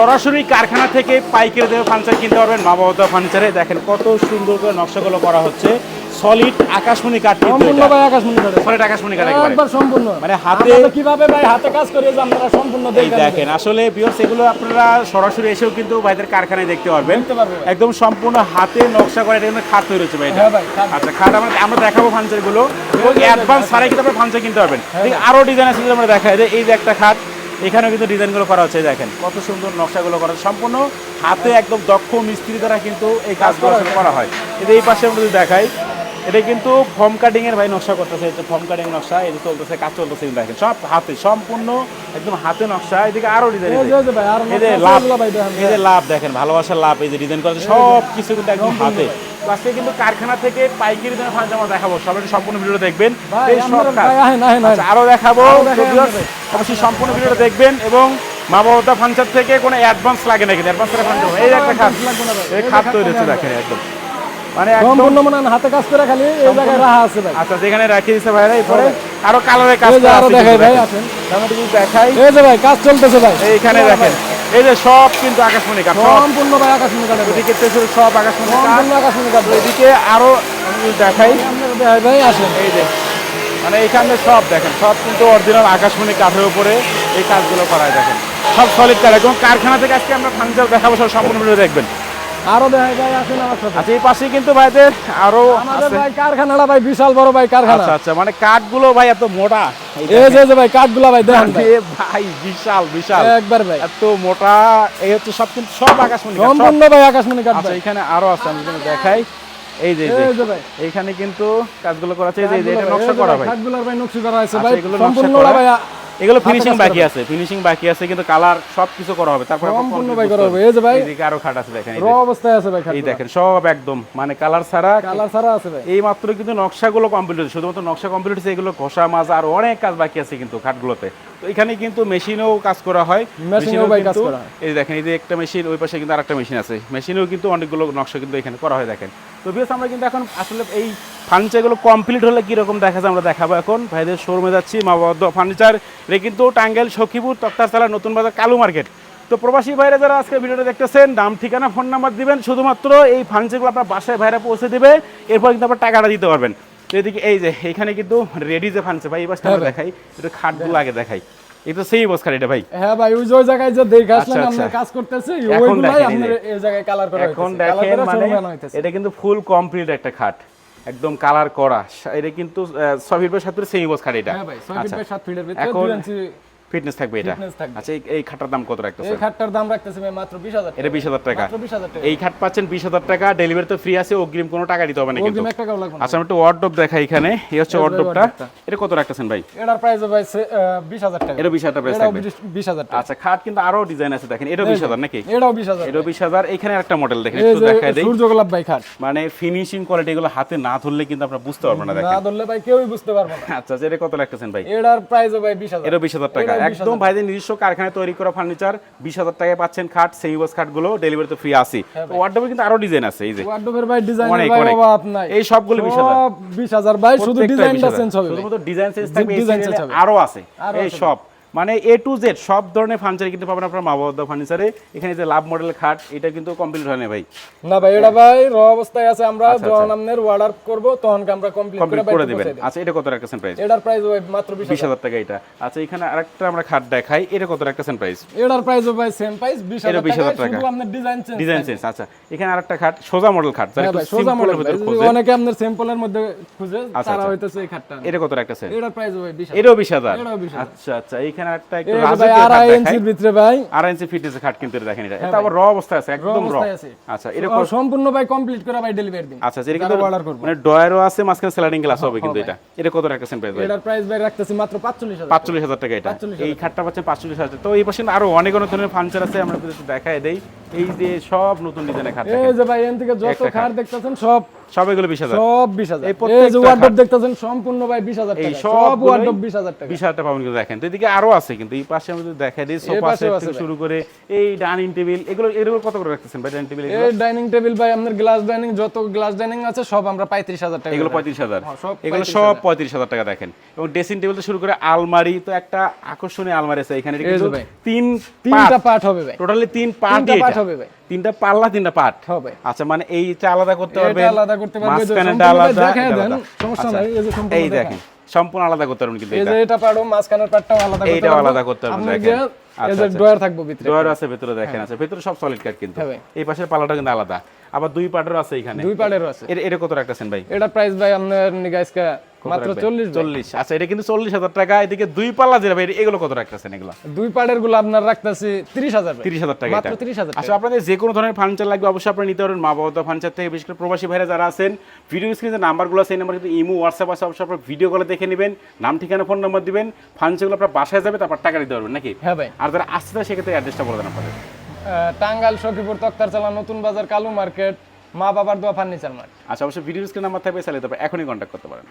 সরাসরি কারখানা থেকে পাইকারি দামে ফার্নিচার কিনতে পারবেন মা বাবা ফার্নিচারে। দেখেন কত সুন্দর করে নকশাগুলো করা হচ্ছে, সলিড আকাশমণি কাঠ, সম্পূর্ণ ভাই আকাশমণি কাঠ, সলিড আকাশমণি কাঠ একবার সম্পূর্ণ। মানে হাতে কিভাবে ভাই হাতে কাজ করে যে আপনারা সম্পূর্ণ দেখেন। আসলে ভিউয়ার্স এগুলো আপনারা সরাসরি এসেও কিন্তু ভাইদের কারখানায় দেখতে পারবেন, একদম সম্পূর্ণ হাতে নকশা করে এটা খাট তৈরি হচ্ছে ভাই। আচ্ছা, খাট আমরা দেখাবো ফার্নিচার গুলো এবং অ্যাডভান্স ছাড়াই কিন্তু আপনারা ফার্নিচার কিনতে পারবেন। আরো ডিজাইন আছে আমরা দেখাই, এই যে একটা খাট, এখানেও কিন্তু ডিজাইনগুলো করা হচ্ছে, দেখেন কত সুন্দর নকশাগুলো করা, সম্পূর্ণ হাতে একদম দক্ষ মিস্ত্রি দ্বারা কিন্তু এই কাজগুলো করা হয়। এই পাশে আমরা যদি দেখাই, এটা কিন্তু ফর্ম কাটিং এর ভাই নকশা করতেছে, ফর্ম কাটিং নকশা, এই যে চলতেছে, কাজ চলতেছে, দেখেন সব হাতে, সম্পূর্ণ একদম হাতে নকশা। এদিকে আরো ডিজাইন, এই যে লাভ, এই যে লাভ দেখেন, ভালোবাসার লাভ, এই যে ডিজাইন করা সব কিছু কিন্তু একদম হাতে। আজকে কিন্তু কারখানা থেকে পাইকারি দামে ফার্নিচার আমরা দেখাবো, সবাই সম্পূর্ণ ভিডিওটা দেখবেন। এই সব কাজ আরো দেখাবো, অবশ্যই সম্পূর্ণ ভিডিওটা দেখবেন। এবং মা বাবা ফার্নিচার থেকে কোনো অ্যাডভান্স লাগে না, কিন্তু অ্যাডভান্স করে ফার্নিচার, এই একটা খাট, এই খাট তৈরি হচ্ছে দেখেন, একদম মানে সম্পূর্ণ মানে হাতে কাজ করে, খালি এই জায়গায় রাখা আছে ভাই। আচ্ছা, যেখানে রাখি দিয়েছে ভাইরা, এরপরে আরো কালারে কাজ করা আছে, দেখাই ভাই, আসেন আমরা যদি দেখাই, এই যে ভাই কাজ চলতেছে ভাই, এইখানে দেখেন, এই যে সব কিন্তু আকাশমণি কাঠ, সম্পূর্ণ ভাই আকাশমণি কাঠ, এদিকে সব আকাশমণি কাঠ, সম্পূর্ণ আকাশমণি কাঠ। এদিকে আরো আমি যদি দেখাই, ভাই আসেন, এই যে মানে এইখানে সব দেখেন, সব কিন্তু অরিজিনাল আকাশমণি কাঠের উপরে এই কাজগুলো করা হয়, দেখেন সব সলিড কাঠ। এবং কারখানা থেকে আজকে আমরা ফার্নিচার দেখাবো, সব সম্পূর্ণ ভিডিও দেখবেন। আরো দেখাই ভাই, আসেন আমার সাথে। আচ্ছা, এই পাশে কিন্তু ভাইদের আরো আমাদের ভাই কারখানাটা ভাই বিশাল বড় ভাই কারখানা। আচ্ছা আচ্ছা, মানে কাঠগুলো ভাই এত মোটা, এই যে ভাই কাঠগুলো ভাই দেখেন ভাই, বিশাল বিশাল একবার ভাই, এত মোটা, এই হচ্ছে সব কিন্তু সব আকাশমণি কাঠ, সম্পূর্ণ ভাই আকাশমণি কাঠ। আচ্ছা, এখানে আরো আছে, আমি যদি দেখাই, এই যে ভাই এইখানে কিন্তু কাজগুলো করা আছে, এই যে এটা নকশা করা ভাই, কাঠগুলোর ভাই নকশা করা আছে আচ্ছা, ভাই, এগুলো সম্পূর্ণ নকশা করা ভাই, এগুলো ফিনিশিং বাকি আছে, ফিনিশিং বাকি আছে, কিন্তু কালার সবকিছু করা হবে, তারপরে সম্পূর্ণ ভাই করা হবে। এই যে ভাই এদিকে আরো খাট আছে, দেখেন র অবস্থায় আছে ভাই, এই দেখেন সব একদম মানে কালার ছাড়া, কালার ছাড়া আছে ভাই। এই মাত্র কিন্তু নকশাগুলো কমপ্লিট হয়েছে, শুধুমাত্র নকশা কমপ্লিট হয়েছে, এগুলো ঘষা মাজা আর অনেক কাজ বাকি আছে কিন্তু খাটগুলোতে। তো এখানে কিন্তু মেশিনেও কাজ করা হয়, মেশিনেও ভাই কাজ করা হয়। এই দেখেন, এই যে একটা মেশিন, ওই পাশে কিন্তু আরেকটা মেশিন আছে, মেশিনেও কিন্তু অনেকগুলো নকশা কিন্তু এখানে করা হয়, দেখেন। তো বিকজ আমরা কিন্তু এখন আসলে এই ফার্নিচারগুলো কমপ্লিট হলে কীরকম দেখা যায় আমরা দেখাবো। এখন ভাইদের শোরুমে যাচ্ছি, মা বাবা ফার্নিচার, রে কিন্তু টাঙ্গাইল, সখীপুর, তক্তারতলা, নতুন বাজার, কালু মার্কেট। তো প্রবাসী ভাইরা যারা আজকে ভিডিওটা দেখতেছেন, নাম ঠিকানা ফোন নাম্বার দিবেন, শুধুমাত্র এই ফার্নিচারগুলো আপনার বাসায় ভাইরা পৌঁছে দেবে, এরপর কিন্তু আপনার টাকাটা দিতে পারবেন। তো এদিকে এই যে এইখানে কিন্তু রেডি যে ফার্নিচার ভাই, এই বাসটা আমরা দেখাই, এটা খাটগুলো আগে দেখাই, এটা সেই বস খাট, এটা ভাই হ্যাঁ ভাই, ওই যে ওই জায়গায় যে দেখে আসলেন আমরা কাজ করতেছি, ওইগুলাই আপনার এই জায়গায় কালার করা হইছে। এখন দেখেন মানে এটা কিন্তু ফুল কমপ্লিট একটা খাট, একদম কালার করা, এটা কিন্তু 6 ফিট বাই 7 ফিট সেই বস খাট এটা। হ্যাঁ ভাই, 6 ফিট বাই 7 ফিটের ভিতরে এখন 2 ইঞ্চি ফিটনেস থাকবে এটা। আচ্ছা, এই খাটটার দাম কত রাখতেছেন? এই খাটটার দাম রাখতেছি ভাই মাত্র 20000 টাকা। এটা 20000 টাকা, মাত্র 20000 টাকা। এই খাট পাচ্ছেন 20000 টাকা, ডেলিভারি তো ফ্রি আছে, অগ্রিম কোনো টাকা দিতে হবে না কিন্তু। অগ্রিম 1 টাকাও লাগবে না। আচ্ছা, আমি একটু ওয়ার্ডরোব দেখাই, এখানে এই হচ্ছে ওয়ার্ডরোবটা, এটা কত রাখতেছেন ভাই? এটার প্রাইস ভাই 20000 টাকা। এটা 20000 টাকা প্রাইস থাকবে। 20000 টাকা। আচ্ছা, খাট কিন্তু আরো ডিজাইন আছে, দেখেন এটা 20000 নাকি? এটাও 20000। এটা 20000। এখানে একটা মডেল দেখেন, একটু দেখাই দেই, সূর্য গোলাপ ভাই খাট, মানে ফিনিশিং কোয়ালিটি, এগুলো হাতে না ধরলে কিন্তু আপনারা বুঝতে পারবেন না, দেখেন না ধরলে ভাই কেউই বুঝতে পারবে না। আচ্ছা, এটা কত রাখতেছেন ভাই? এটার প্রাইস ভাই 20000। এটা 20000 টাকা, একদম ভাইদের নিজস্ব কারখানায় তৈরি করা ফার্নিচার, 20000 টাকায় পাচ্ছেন খাট, সেমি বক্স খাটগুলো, ডেলিভারি তো ফ্রি আছে। তো ওয়ার্ডরোবে কিন্তু আরো ডিজাইন আছে, এই যে ওয়ার্ডরোবের ভাই ডিজাইনের ভাই অভাব নাই, এই সবগুলো 20000 ভাই, শুধু ডিজাইনটা চেঞ্জ হবে, শুধুমাত্র ডিজাইন চেঞ্জ থাকবে, আরো আছে এই সব, মানে এ টু জেড সব ধরনের ফার্নিচার কিন্তু পাবেন আপনার মা বাবা ফার্নিচারে। এখানে যে লাভ মডেলের খাট, এটা কিন্তু কমপ্লিট হয় না ভাই, না ভাই, এটা ভাই র অবস্থায় আছে, আমরা যখন আপনার অর্ডার করব তখন আমরা কমপ্লিট করে দিবেন। আচ্ছা, এটা কত রাখতেছেন প্রাইস? এটার প্রাইস ভাই মাত্র 20000 টাকা এটা। আচ্ছা, এখানে আরেকটা আমরা খাট দেখাই, এটা কত রাখতেছেন প্রাইস? এটার প্রাইস ভাই সেম প্রাইস 20000 টাকা, শুধু আপনার ডিজাইন চেঞ্জ। আচ্ছা, এখানে আরেকটা খাট, সোজা মডেল খাট, যারা একটু সিম্পলের ভিতর খোঁজে, অনেকে আপনার সিম্পলের মধ্যে খুঁজে, তারা হইতাছে এই খাটটা। এটা কত রাখতেছেন? এটার প্রাইস ভাই 20000। এটাও 20000। আচ্ছা আচ্ছা, এইখানে একটা একটু ভাই 2.5 ইঞ্চির ভিতরে ভাই, 2.5 ইঞ্চি ফিটনেসের খাট কিন্তু দেখেন, এটা আবার র অবস্থায় আছে, একদম র। আচ্ছা, এটা সম্পূর্ণ ভাই কমপ্লিট করে ভাই ডেলিভারি দিন। আচ্ছা, এটা কিন্তু মানে ডয়ারও আছে, মাঝখানে স্লাইডিং গ্লাস হবে কিন্তু এটা কত রাখতেছেন প্রাইস ভাই? এটার প্রাইস ভাই রাখতেছি মাত্র 45000। 45000 টাকা এটা, এই খাটটা পাচ্ছেন 45000 টাকা। তো এই পাশে আরো অনেক অনেক ধরনের ফার্নিচার আছে, আমরা একটু দেখায় দেই। এই যে সব নতুন ডিজাইনের খাট এই যে ভাই এখান থেকে যত একটা খাট দেখতেছেন সব সব এগুলো 20,000 সব 20,000 এই এই প্রত্যেকটা যে ওয়ার্ডরোব দেখতেছেন সম্পূর্ণ ভাই 20,000 এই টাকা সব সব ওয়ার্ডরোব 20,000 টাকা 20,000 টাকা পাবেন কিন্তু দেখেন তো এদিকে আরো আছে কিন্তু এই পাশে আমাদের দেখাই দিই সোফা পাশেও সেট আছে থেকে ভাই। শুরু করে এই ডাইনিং টেবিল এগুলো কত করে রাখতেছেন ভাই ডাইনিং টেবিল এই ডাইনিং টেবিল ভাই আপনার গ্লাস ডাইনিং যত গ্লাস ডাইনিং আছে সব আমরা 35,000 টাকা এগুলো করে রাখি। 35,000 হ্যাঁ, সব এগুলো সব 35,000 টাকা দেখেন এবং ড্রেসিং টেবিল থেকে শুরু করে আলমারি তো একটা আকর্ষণীয় আলমারি আছে এখানে এটা এই যে কিন্তু ভাই। তিন তিনটা পার্ট হবে ভাই টোটালি তিন পার্ট তিনটা পার্ট হবে ভাই তিনটা পাল্লা তিনটা পার্ট হবে আচ্ছা মানে এইটা আলাদা করতে পারবেন এটা আলাদা করতে পারবে যে মাঝখানেটা সম্পূর্ণ আলাদা দেখায় এটা দেন আলাদা। সমস্যা আচ্ছা, নাই এই যে সম্পূর্ণ এই দেখায়। দেখেন সম্পূর্ণ আলাদা করতে পারবেন কিন্তু এই এটা যে এটা পারো মাঝখানের পার্টটাও আলাদা করতে এইটাও পারবো আলাদা করতে পারবেন, আপনার দেখেন। যে এই আচ্ছা, যে আচ্ছা। ড্রয়ার থাকবে ভিতরে ড্রয়ার আছে ভেতরে দেখেন আছে ভেতরে সব সলিড কাট কিন্তু হ্যাঁ ভাই। এই পাশের পাল্লাটা কিন্তু আলাদা আবার দুই পার্টের আছে এখানে দুই পার্টেরও আছে এটা কত রাখতেছেন ভাই এটা প্রাইস ভাই আপনার নিগাইসকা মাত্র 40 ভাই। 40 আচ্ছা এটা কিন্তু 40,000 টাকা এদিকে দুই পাল্লা যেটা ভাই এগুলো কত রাখতেছেন এগুলো দুই পার্টের গুলো আপনার রাখতেছি 30,000 ভাই 30,000 টাকা মাত্র এটা 30,000 টাকা আচ্ছা আপনাদের যে কোনো ধরনের ফার্নিচার লাগবে অবশ্যই আপনারা নিতে পারবেন মা বাবা ফার্নিচার থেকে বিশেষ করে প্রবাসী ভাইরা যারা আছেন ভিডিও স্ক্রিনে যে নাম্বারগুলো আছে এই নাম্বার কিন্তু ইমো হোয়াটসঅ্যাপ আছে অবশ্যই আপনারা ভিডিও কলে দেখে নেবেন নাম ঠিকানা ফোন নাম্বার দিবেন ফার্নিচারগুলো আপনার বাসায় যাবে তারপর টাকা দিতে পারবেন নাকি হ্যাঁ ভাই আর যারা আসতে চায় সেক্ষেত্রে অ্যাড্রেসটা বলে দেন আপনাদের টাঙ্গাইল সখীপুর তক্তারচালা নতুন বাজার কালু মার্কেট মা বাবার দোয়া ফার্নিচার মার্ট আচ্ছা অবশ্যই ভিডিও স্ক্রিনে নাম্বার থাকবে চাইলে তারপর এখনই কন্ট্যাক্ট করতে পারেন